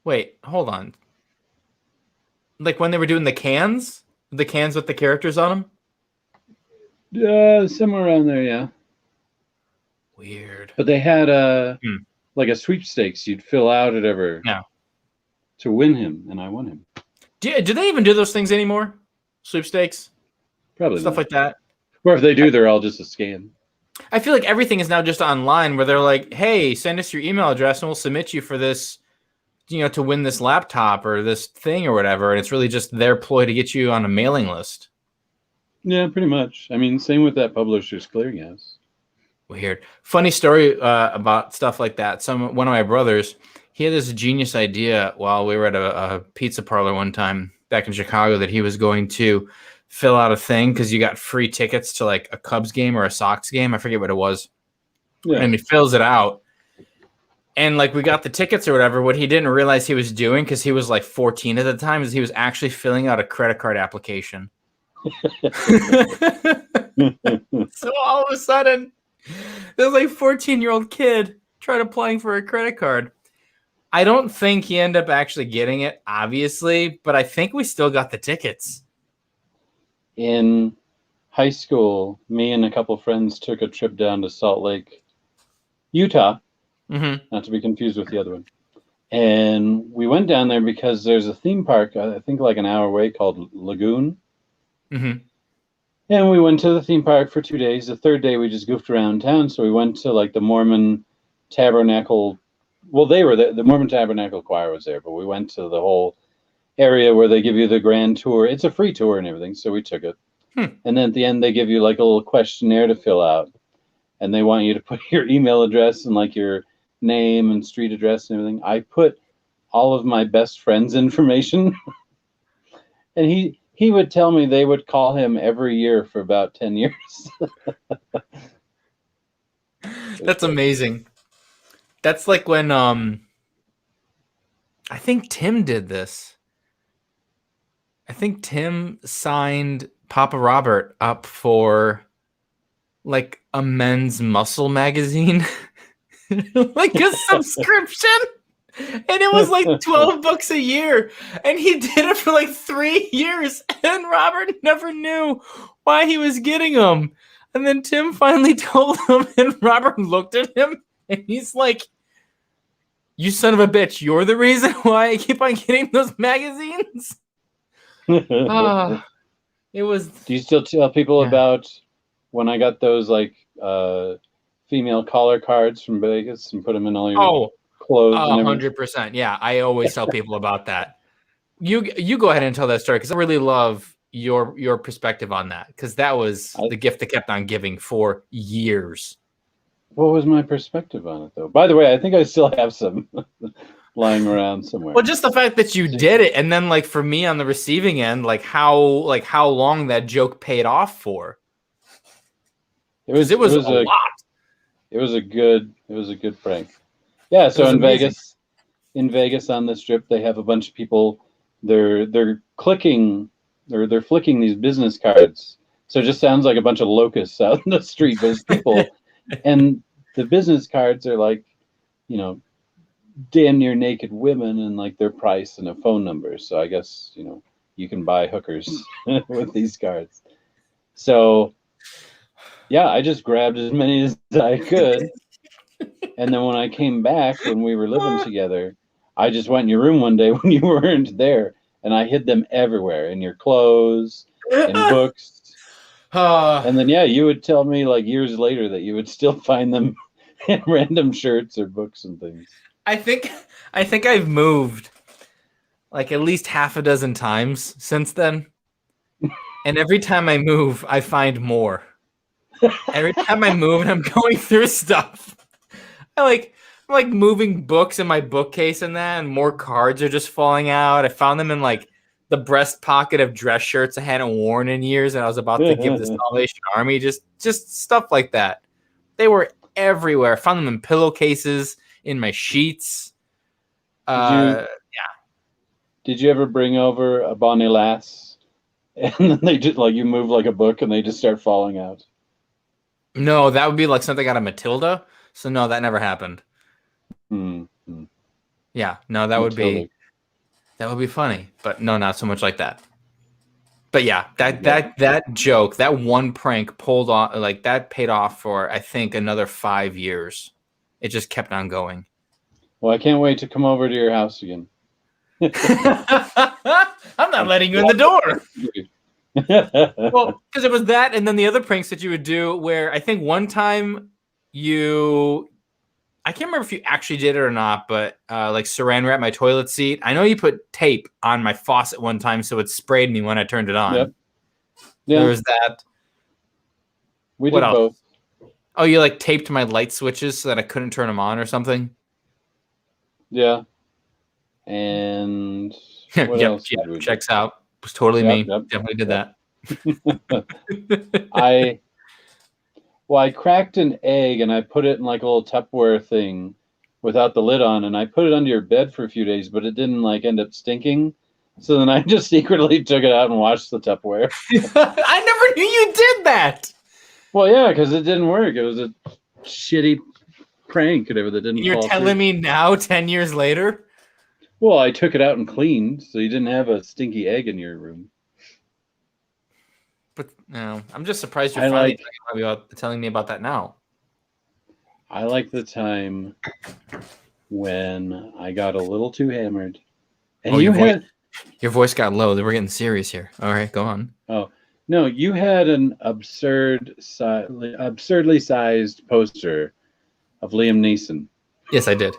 Wait, hold on. Like when they were doing the cans with the characters on them? Somewhere around there, yeah. Weird. But they had Hmm. like a sweepstakes you'd fill out at ever No. to win him, and I won him. Do they even do those things anymore? Sweepstakes? Probably Stuff not. like that? Or if they do, they're all just a scam. I feel like everything is now just online where they're like, hey, send us your email address and we'll submit you for this, to win this laptop or this thing or whatever. And it's really just their ploy to get you on a mailing list. Yeah, pretty much. I mean, same with that Publishers Clearinghouse. Weird. Funny story about stuff like that. One of my brothers, he had this genius idea while we were at a pizza parlor one time back in Chicago that he was going to fill out a thing because you got free tickets to like a Cubs game or a Sox game. I forget what it was. Yeah. And he fills it out. And like we got the tickets or whatever. What he didn't realize he was doing, because he was like 14 at the time, is he was actually filling out a credit card application. So all of a sudden, there's like 14-year-old kid tried applying for a credit card. I don't think he ended up actually getting it, obviously, but I think we still got the tickets. In high school, me and a couple friends took a trip down to Salt Lake, Utah, not to be confused with the other one. And we went down there because there's a theme park, I think like an hour away, called Lagoon. And we went to the theme park for 2 days. The third day, we just goofed around town. So we went to like the Mormon Tabernacle. Well, they were the Mormon Tabernacle Choir was there, but we went to the whole area where they give you the grand tour. It's a free tour and everything, so we took it. And then at the end, they give you like a little questionnaire to fill out, and they want you to put your email address and like your name and street address and everything. I put all of my best friends' information, and he would tell me they would call him every year for about 10 years. That's amazing. That's like when I think Tim did this. I think Tim signed Papa Robert up for like a men's muscle magazine, like a subscription. And it was like $12 a year. And he did it for like 3 years. And Robert never knew why he was getting them. And then Tim finally told him, and Robert looked at him and he's like, you son of a bitch, you're the reason why I keep on getting those magazines? It was. Do you still tell people about when I got those like female collar cards from Vegas and put them in all your clothes? 100%. Yeah, I always tell people about that. You go ahead and tell that story, because I really love your perspective on that, because that was the gift that kept on giving for years. What was my perspective on it, though? By the way, I think I still have some lying around somewhere. Well, just the fact that you did it, and then like for me on the receiving end, like how long that joke paid off for. It was a lot. It was a good prank. Yeah, so in Vegas on this trip, they have a bunch of people. They're clicking, or they're flicking these business cards. So it just sounds like a bunch of locusts out in the street, but it's people. And the business cards are like, damn near naked women and like their price and a phone number. So I guess, you can buy hookers with these cards. So yeah, I just grabbed as many as I could. And then when I came back, when we were living together, I just went in your room one day when you weren't there, and I hid them everywhere, in your clothes, in books. And then, you would tell me like years later that you would still find them in random shirts or books and things. I think I've moved like at least half a dozen times since then. And every time I move, I find more. Every time I move and I'm going through stuff, I'm like moving books in my bookcase and that, and more cards are just falling out. I found them in like the breast pocket of dress shirts I hadn't worn in years, and I was about to give the Salvation Army. Just stuff like that. They were everywhere. I found them in pillowcases, in my sheets. Did you ever bring over a Bonnie Lass, and then they just like you move like a book and they just start falling out? No, that would be like something out of Matilda. So no, that never happened. Mm-hmm. Yeah, no, that would be funny, but no, not so much like that. But yeah, that joke, that one prank pulled off, like that paid off for I think another 5 years. It just kept on going. Well, I can't wait to come over to your house again. I'm not letting you in the door. Well, because it was that, and then the other pranks that you would do, where I think one time I can't remember if you actually did it or not, but like saran wrap my toilet seat. I know you put tape on my faucet one time, so it sprayed me when I turned it on. Yep. Yeah. There was that. We did both. Oh, you like taped my light switches so that I couldn't turn them on or something? Yeah. And what else? Yep, checks out. It was totally me. Yep, definitely did that. I cracked an egg and I put it in like a little Tupperware thing without the lid on, and I put it under your bed for a few days, but it didn't like end up stinking. So then I just secretly took it out and washed the Tupperware. I never knew you did that. Well, yeah, because it didn't work. It was a shitty prank, whatever, that didn't. You're telling me now, 10 years later? Well, I took it out and cleaned, so you didn't have a stinky egg in your room. But no, I'm just surprised you're finally telling me about that now. I like the time when I got a little too hammered, and your voice got low. We're getting serious here. All right, go on. Oh no, you had an absurdly sized poster of Liam Neeson. Yes, I did.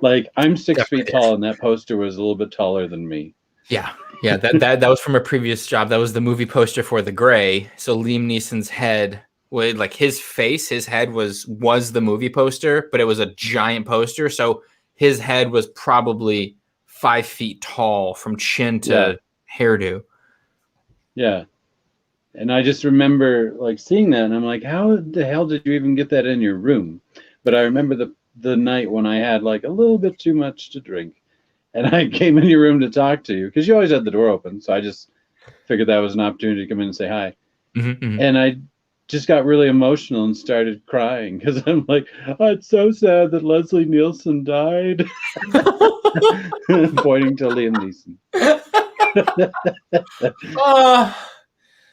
Like I'm 6 feet tall, and that poster was a little bit taller than me. Yeah. That was from a previous job. That was the movie poster for The Gray. So Liam Neeson's head, like his face, his head was the movie poster, but it was a giant poster. So his head was probably 5 feet tall from chin to hairdo. Yeah. And I just remember like seeing that, and I'm like, how the hell did you even get that in your room? But I remember the night when I had like a little bit too much to drink. And I came in your room to talk to you because you always had the door open. So I just figured that was an opportunity to come in and say hi. Mm-hmm. And I just got really emotional and started crying because I'm like, oh, it's so sad that Leslie Nielsen died. Pointing to Liam Neeson.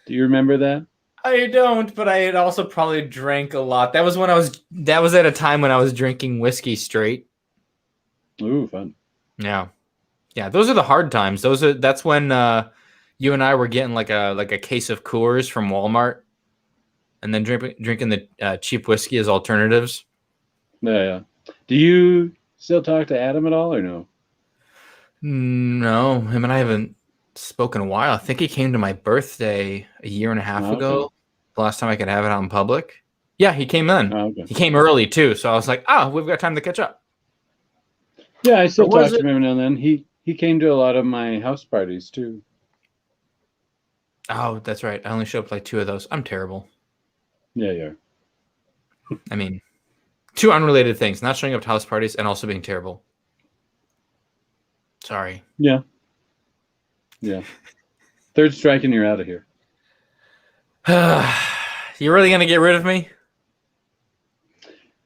Do you remember that? I don't, but I had also probably drank a lot. That was at a time when I was drinking whiskey straight. Ooh, fun. Yeah. Those are the hard times. That's when you and I were getting like a case of Coors from Walmart, and then drinking the cheap whiskey as alternatives. Yeah. Do you still talk to Adam at all, or no? No, him and I haven't spoken in a while. I think he came to my birthday a year and a half ago. The last time I could have it out in public. Yeah, he came in. Oh, okay. He came early too, so I was like, we've got time to catch up. Yeah, I still talk to him every now and then. He came to a lot of my house parties too. Oh, that's right. I only showed up like 2 of those. I'm terrible. Yeah, you are. I mean, 2 unrelated things: not showing up to house parties and also being terrible. Sorry. Yeah. Third strike and you're out of here. You really gonna get rid of me?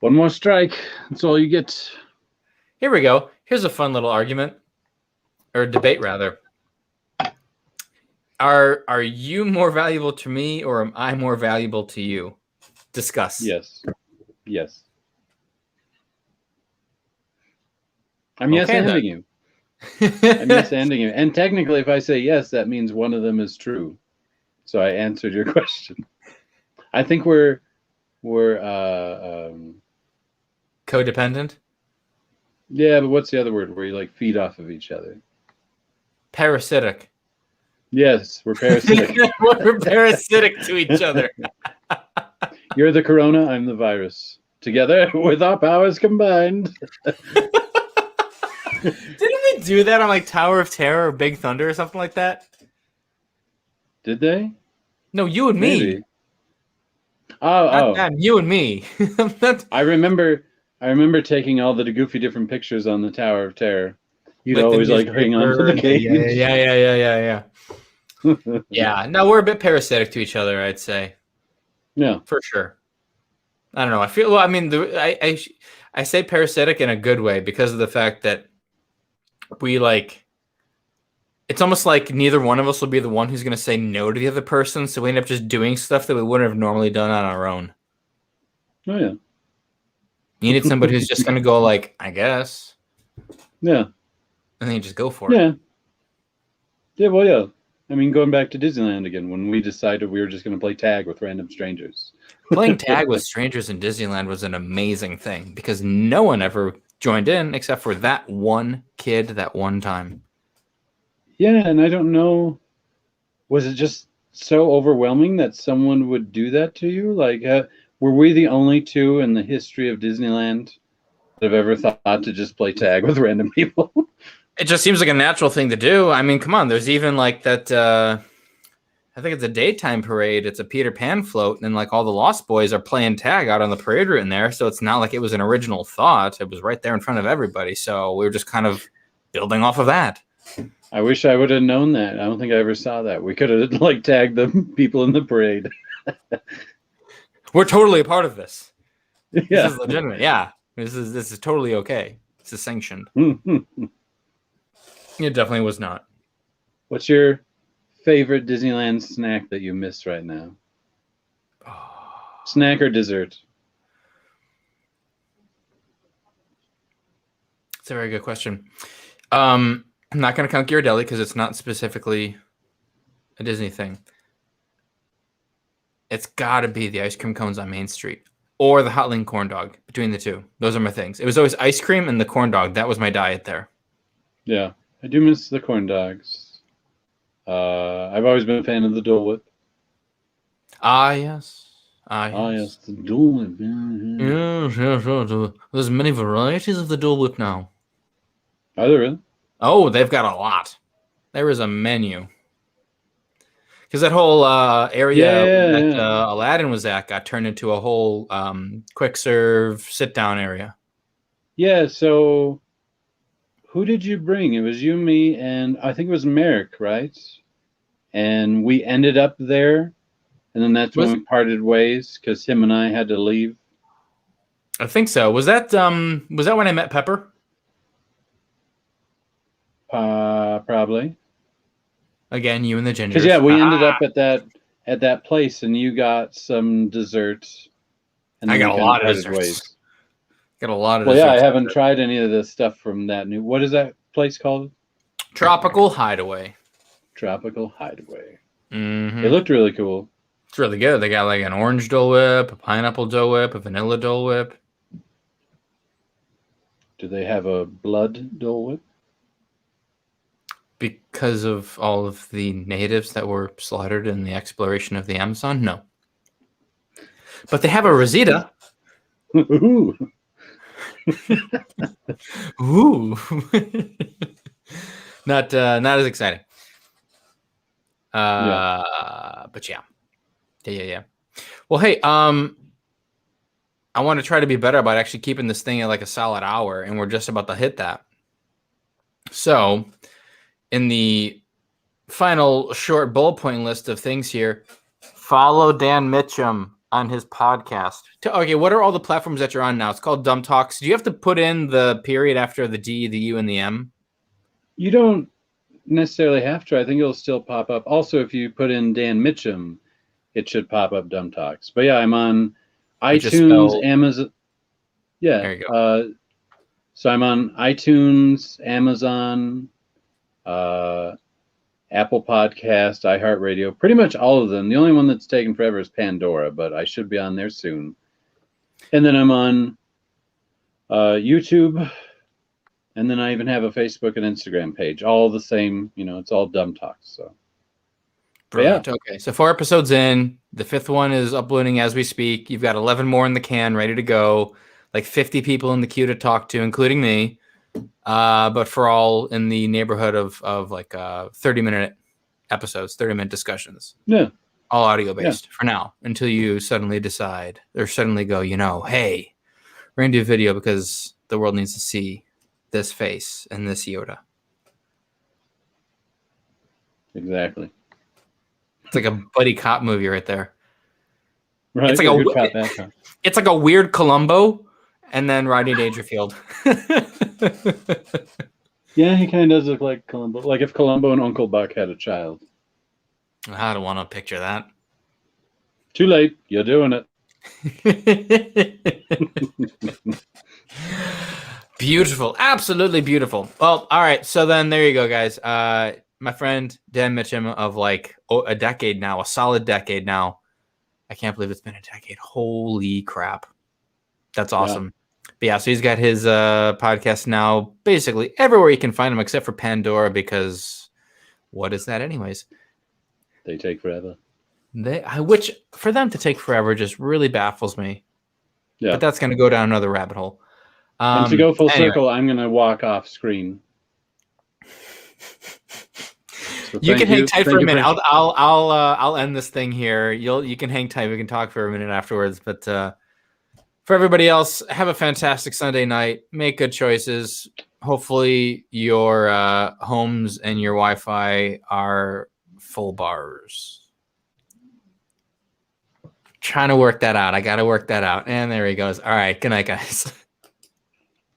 One more strike. That's all you get. Here we go. Here's a fun little argument, or debate rather. Are you more valuable to me, or am I more valuable to you? Discuss. Yes. I'm yes-anding you. I'm yes-anding you. And technically, if I say yes, that means one of them is true. So I answered your question. I think we're codependent. Yeah, but what's the other word where you like feed off of each other? Parasitic. Yes, we're parasitic. We're parasitic to each other. You're the corona, I'm the virus. together with our powers combined. Didn't we do that on like Tower of Terror or Big Thunder or something like that? Did they? No, you and me. Maybe. Oh. Not you and me. I remember taking all the goofy different pictures on the Tower of Terror. You'd Like the always like hang on to the cage. Yeah. Yeah. No, we're a bit parasitic to each other, I'd say. Yeah. For sure. I don't know. I feel. Well, I mean, I say parasitic in a good way because of the fact that we like. It's almost like neither one of us will be the one who's going to say no to the other person, so we end up just doing stuff that we wouldn't have normally done on our own. Oh yeah. You need somebody who's just going to go like, I guess. Yeah. And then you just go for it. Yeah. Yeah. Well, yeah. I mean, going back to Disneyland again, when we decided we were just going to play tag with random strangers. Playing tag with strangers in Disneyland was an amazing thing because no one ever joined in except for that one kid that one time. Yeah, and I don't know, was it just so overwhelming that someone would do that to you? Like, were we the only two in the history of Disneyland that have ever thought to just play tag with random people? It just seems like a natural thing to do. I mean, come on. There's even like that. I think it's a daytime parade. It's a Peter Pan float, and like all the Lost Boys are playing tag out on the parade route in there. So it's not like it was an original thought. It was right there in front of everybody. So we were just kind of building off of that. I wish I would have known that. I don't think I ever saw that. We could have like tagged the people in the parade. We're totally a part of this. Yeah. This is legitimate. Yeah, this is totally okay. This is sanctioned. It definitely was not. What's your favorite Disneyland snack that you miss right now? Snack or dessert? It's a very good question. I'm not going to count Ghirardelli because it's not specifically a Disney thing. It's got to be the ice cream cones on Main Street or the hot link corn dog. Between the two, those are my things. It was always ice cream and the corn dog. That was my diet there. Yeah, I do miss the corn dogs. I've always been a fan of the Dole Whip. Ah, yes. Yes, the Dole Whip. Yes. There's many varieties of the Dole Whip now. Are there really? Oh, they've got a lot. There is a menu. Because that whole area that Aladdin was at got turned into a whole quick serve sit-down area. Yeah, so who did you bring? It was you, me, and I think it was Merrick, right? And we ended up there, and then that's when we parted ways because him and I had to leave. I think so. Was that when I met Pepper? Probably. Again, you and the gingers. Because yeah, we ended up at that place, and you got some desserts. And I got a lot of desserts. Got a lot of well, desserts. yeah, I haven't tried any of the stuff from that new. What is that place called? Tropical Hideaway. Tropical Hideaway. Mm-hmm. It looked really cool. It's really good. They got like an orange Dole Whip, a pineapple Dole Whip, a vanilla Dole Whip. Do they have a blood Dole Whip? Because of all of the natives that were slaughtered in the exploration of the Amazon? No. But they have a Rosita. Ooh. Ooh. Not as exciting. But yeah. Yeah. Well, hey, I want to try to be better about actually keeping this thing at like a solid hour, and we're just about to hit that. So, in the final short bullet point list of things here, follow Dan Mitchem on his podcast. Okay, what are all the platforms that you're on now? It's called Dumb Talks. Do you have to put in the period after the D, the U, and the M? You don't necessarily have to. I think it'll still pop up. Also, if you put in Dan Mitchem, it should pop up Dumb Talks. But yeah, I'm on iTunes, Amazon. Yeah. There you go. So I'm on iTunes, Amazon, Apple Podcast, iHeartRadio, pretty much all of them. The only one that's taken forever is Pandora, but I should be on there soon. And then I'm on YouTube, and then I even have a Facebook and Instagram page. All the same, it's all Dumb Talks. So Brilliant. Okay, so 4 episodes in. The 5th one is uploading as we speak. You've got 11 more in the can, ready to go. Like 50 people in the queue to talk to, including me. But for all in the neighborhood of like 30-minute episodes, 30-minute discussions. Yeah. All audio based for now, until you suddenly decide or suddenly go, hey, we're going to do a video because the world needs to see this face and this Yoda. Exactly. It's like a buddy cop movie right there. Right. It's like good cop, bad cop. It's like a weird Columbo and then Rodney Dangerfield. Yeah, he kind of does look like Columbo. Like if Columbo and Uncle Buck had a child. I don't want to picture that. Too late. You're doing it. Beautiful. Absolutely beautiful. Well, all right. So then there you go, guys. My friend Dan Mitchem of like a decade now, a solid decade now. I can't believe it's been a decade. Holy crap. That's awesome. Yeah. But yeah, so he's got his podcast now basically everywhere you can find him except for Pandora, because what is that anyways? They take forever. Which for them to take forever just really baffles me. Yeah. But that's going to go down another rabbit hole. And to go full circle, I'm going to walk off screen. So you can hang tight for a minute. I'll end this thing here. You can hang tight. We can talk for a minute afterwards. But for everybody else, have a fantastic Sunday night. Make good choices. Hopefully your homes and your Wi-Fi are full bars. Trying to work that out. I got to work that out. And there he goes. All right. Good night, guys.